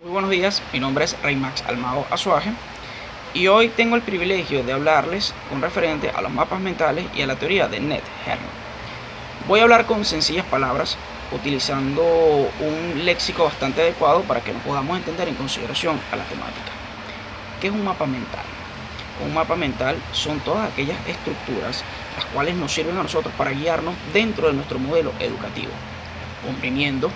Muy buenos días, mi nombre es Reymax Almado Azuaje y hoy tengo el privilegio de hablarles con referente a los mapas mentales y a la teoría de Ned Herman. Voy a hablar con sencillas palabras, utilizando un léxico bastante adecuado para que nos podamos entender en consideración a la temática. ¿Qué es un mapa mental? Un mapa mental son todas aquellas estructuras las cuales nos sirven a nosotros para guiarnos dentro de nuestro modelo educativo, comprimiendo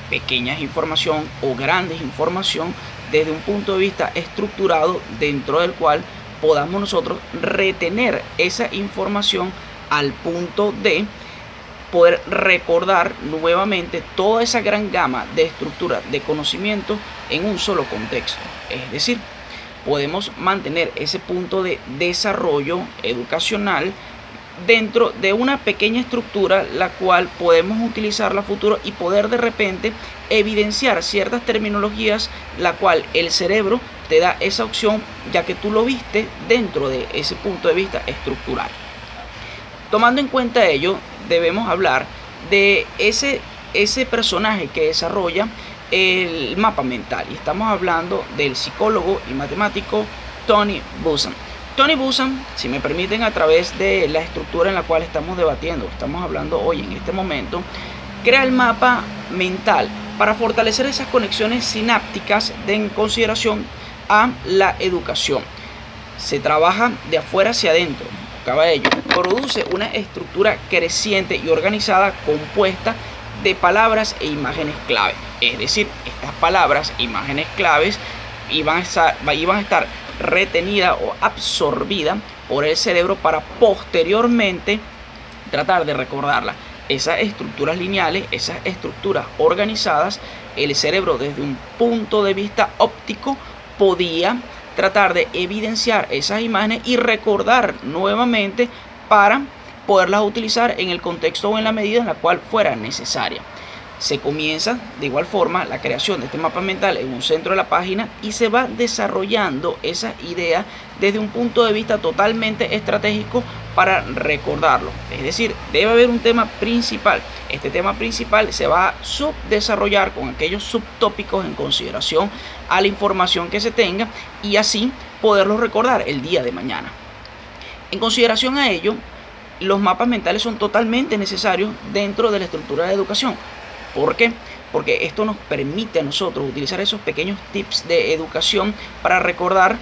pequeñas información o grandes información desde un punto de vista estructurado dentro del cual podamos nosotros retener esa información al punto de poder recordar nuevamente toda esa gran gama de estructuras de conocimiento en un solo contexto. Es decir, podemos mantener ese punto de desarrollo educacional dentro de una pequeña estructura la cual podemos utilizarla a futuro y poder de repente evidenciar ciertas terminologías la cual el cerebro te da esa opción ya que tú lo viste dentro de ese punto de vista estructural. Tomando en cuenta ello, debemos hablar de ese personaje que desarrolla el mapa mental y estamos hablando del psicólogo y matemático Tony Buzan. Tony Buzan, si me permiten, a través de la estructura en la cual estamos debatiendo, estamos hablando hoy en este momento, crea el mapa mental para fortalecer esas conexiones sinápticas en consideración a la educación. Se trabaja de afuera hacia adentro, acaba ello, produce una estructura creciente y organizada compuesta de palabras e imágenes clave. Es decir, estas palabras e imágenes claves iban a estar retenida o absorbida por el cerebro para posteriormente tratar de recordarla. Esas estructuras lineales, esas estructuras organizadas, el cerebro desde un punto de vista óptico podía tratar de evidenciar esas imágenes y recordar nuevamente para poderlas utilizar en el contexto o en la medida en la cual fuera necesaria. Se comienza de igual forma la creación de este mapa mental en un centro de la página y se va desarrollando esa idea desde un punto de vista totalmente estratégico para recordarlo. Es decir, debe haber un tema principal. Este tema principal se va a subdesarrollar con aquellos subtópicos en consideración a la información que se tenga y así poderlo recordar el día de mañana. En consideración a ello, los mapas mentales son totalmente necesarios dentro de la estructura de educación. ¿Por qué? Porque esto nos permite a nosotros utilizar esos pequeños tips de educación para recordar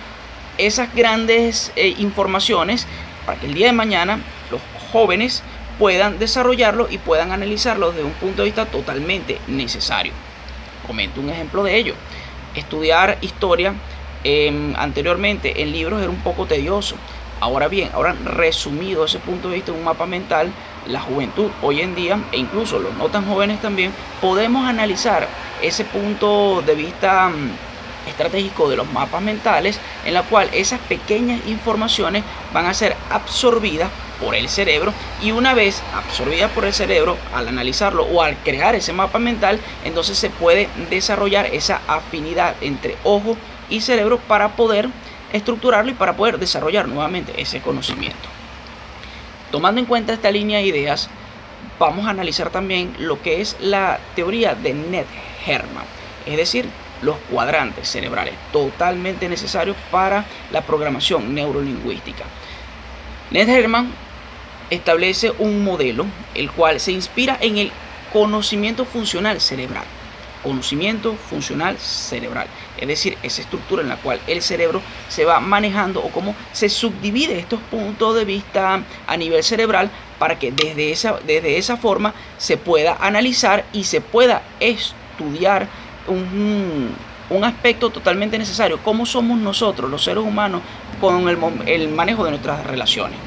esas grandes informaciones para que el día de mañana los jóvenes puedan desarrollarlo y puedan analizarlo desde un punto de vista totalmente necesario. Comento un ejemplo de ello. Estudiar historia anteriormente en libros era un poco tedioso. Ahora bien, ahora resumido ese punto de vista en un mapa mental, la juventud hoy en día, e incluso los no tan jóvenes también, podemos analizar ese punto de vista estratégico de los mapas mentales, en la cual esas pequeñas informaciones van a ser absorbidas por el cerebro y una vez absorbidas por el cerebro, al analizarlo o al crear ese mapa mental, entonces se puede desarrollar esa afinidad entre ojo y cerebro para poder estructurarlo y para poder desarrollar nuevamente ese conocimiento. Tomando en cuenta esta línea de ideas, vamos a analizar también lo que es la teoría de Ned Herman, es decir, los cuadrantes cerebrales, totalmente necesarios para la programación neurolingüística. Ned Herman establece un modelo el cual se inspira en el conocimiento funcional cerebral. Conocimiento funcional cerebral, es decir, esa estructura en la cual el cerebro se va manejando o cómo se subdivide estos puntos de vista a nivel cerebral para que desde esa forma se pueda analizar y se pueda estudiar un aspecto totalmente necesario, cómo somos nosotros los seres humanos con el manejo de nuestras relaciones.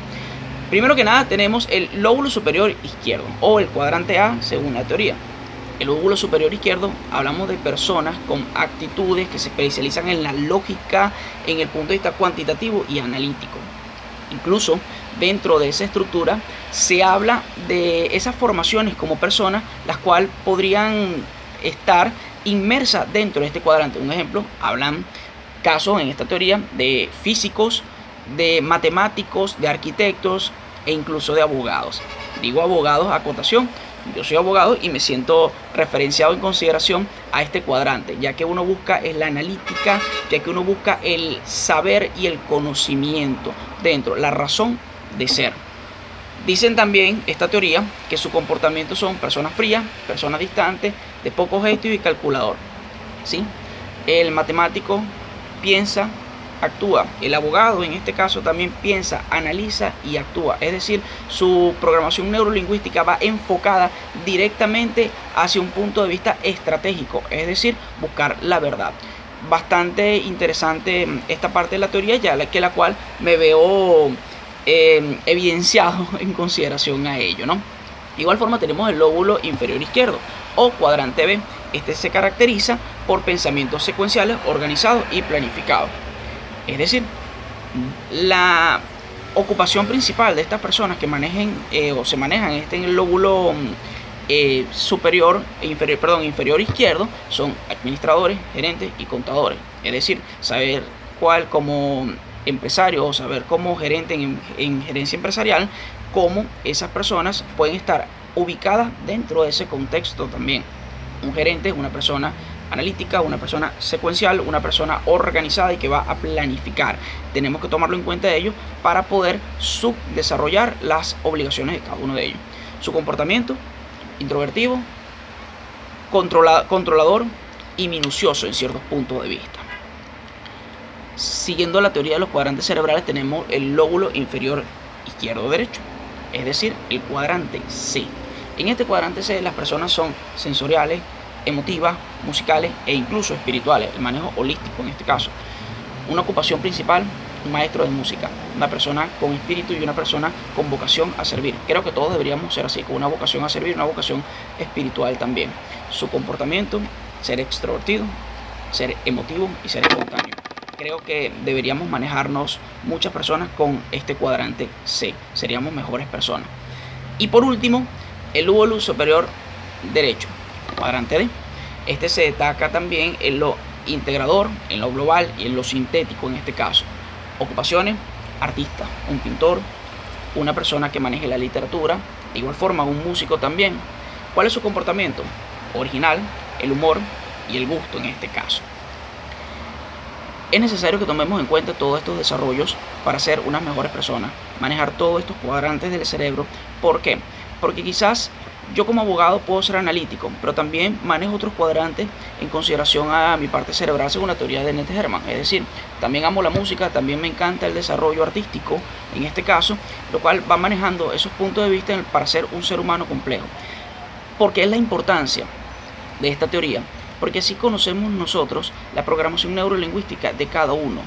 Primero que nada tenemos el lóbulo superior izquierdo o el cuadrante A según la teoría. El lóbulo superior izquierdo, hablamos de personas con actitudes que se especializan en la lógica en el punto de vista cuantitativo y analítico. Incluso dentro de esa estructura se habla de esas formaciones como personas, las cuales podrían estar inmersas dentro de este cuadrante. Un ejemplo, hablan casos en esta teoría de físicos, de matemáticos, de arquitectos e incluso de abogados. Digo abogados, acotación, yo soy abogado y me siento referenciado en consideración a este cuadrante, ya que uno busca es la analítica, ya que uno busca el saber y el conocimiento dentro, la razón de ser. Dicen también esta teoría que su comportamiento son personas frías, personas distantes, de poco gesto y calculador, ¿sí? El matemático piensa, actúa. El abogado en este caso también piensa, analiza y actúa. Es decir, su programación neurolingüística va enfocada directamente hacia un punto de vista estratégico, es decir, buscar la verdad. Bastante interesante esta parte de la teoría, ya la cual me veo evidenciado en consideración a ello, ¿no? De igual forma tenemos el lóbulo inferior izquierdo o cuadrante B. Este se caracteriza por pensamientos secuenciales, organizados y planificados. Es decir, la ocupación principal de estas personas que manejen o se manejan en el lóbulo inferior izquierdo son administradores, gerentes y contadores. Es decir, saber cuál como empresario o saber como gerente en gerencia empresarial, cómo esas personas pueden estar ubicadas dentro de ese contexto también. Un gerente es una persona analítica, una persona secuencial, una persona organizada y que va a planificar. Tenemos que tomarlo en cuenta de ello para poder subdesarrollar las obligaciones de cada uno de ellos. Su comportamiento: introvertido, controlador y minucioso en ciertos puntos de vista. Siguiendo la teoría de los cuadrantes cerebrales, tenemos el lóbulo inferior izquierdo derecho, es decir, el cuadrante C. En este cuadrante C las personas son sensoriales, emotivas, musicales e incluso espirituales, el manejo holístico en este caso. Una ocupación principal: un maestro de música, una persona con espíritu y una persona con vocación a servir. Creo que todos deberíamos ser así, con una vocación a servir, una vocación espiritual también. Su comportamiento: ser extrovertido, ser emotivo y ser espontáneo. Creo que deberíamos manejarnos muchas personas con este cuadrante C, seríamos mejores personas. Y por último, el lóbulo superior derecho, cuadrante D. Este se destaca también en lo integrador, en lo global y en lo sintético en este caso. Ocupaciones: artista, un pintor, una persona que maneje la literatura, de igual forma un músico también. ¿Cuál es su comportamiento? Original, el humor y el gusto en este caso. Es necesario que tomemos en cuenta todos estos desarrollos para ser unas mejores personas, manejar todos estos cuadrantes del cerebro. ¿Por qué? Porque quizás yo como abogado puedo ser analítico, pero también manejo otros cuadrantes en consideración a mi parte cerebral según la teoría de Ned Herman. Es decir, también amo la música, también me encanta el desarrollo artístico, en este caso, lo cual va manejando esos puntos de vista para ser un ser humano complejo. ¿Por qué es la importancia de esta teoría? Porque así conocemos nosotros la programación neurolingüística de cada uno.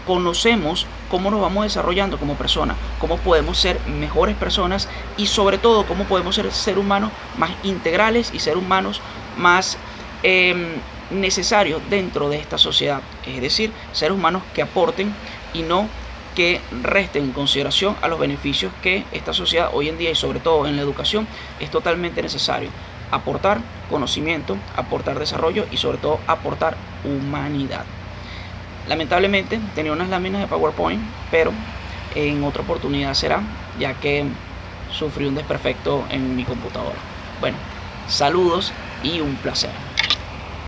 Conocemos cómo nos vamos desarrollando como personas, cómo podemos ser mejores personas y sobre todo cómo podemos ser seres humanos más integrales y seres humanos más necesarios dentro de esta sociedad. Es decir, seres humanos que aporten y no que resten en consideración a los beneficios que esta sociedad hoy en día y sobre todo en la educación es totalmente necesario. Aportar conocimiento, aportar desarrollo y sobre todo aportar humanidad. Lamentablemente tenía unas láminas de PowerPoint, pero en otra oportunidad será, ya que sufrí un desperfecto en mi computadora. Bueno, saludos y un placer.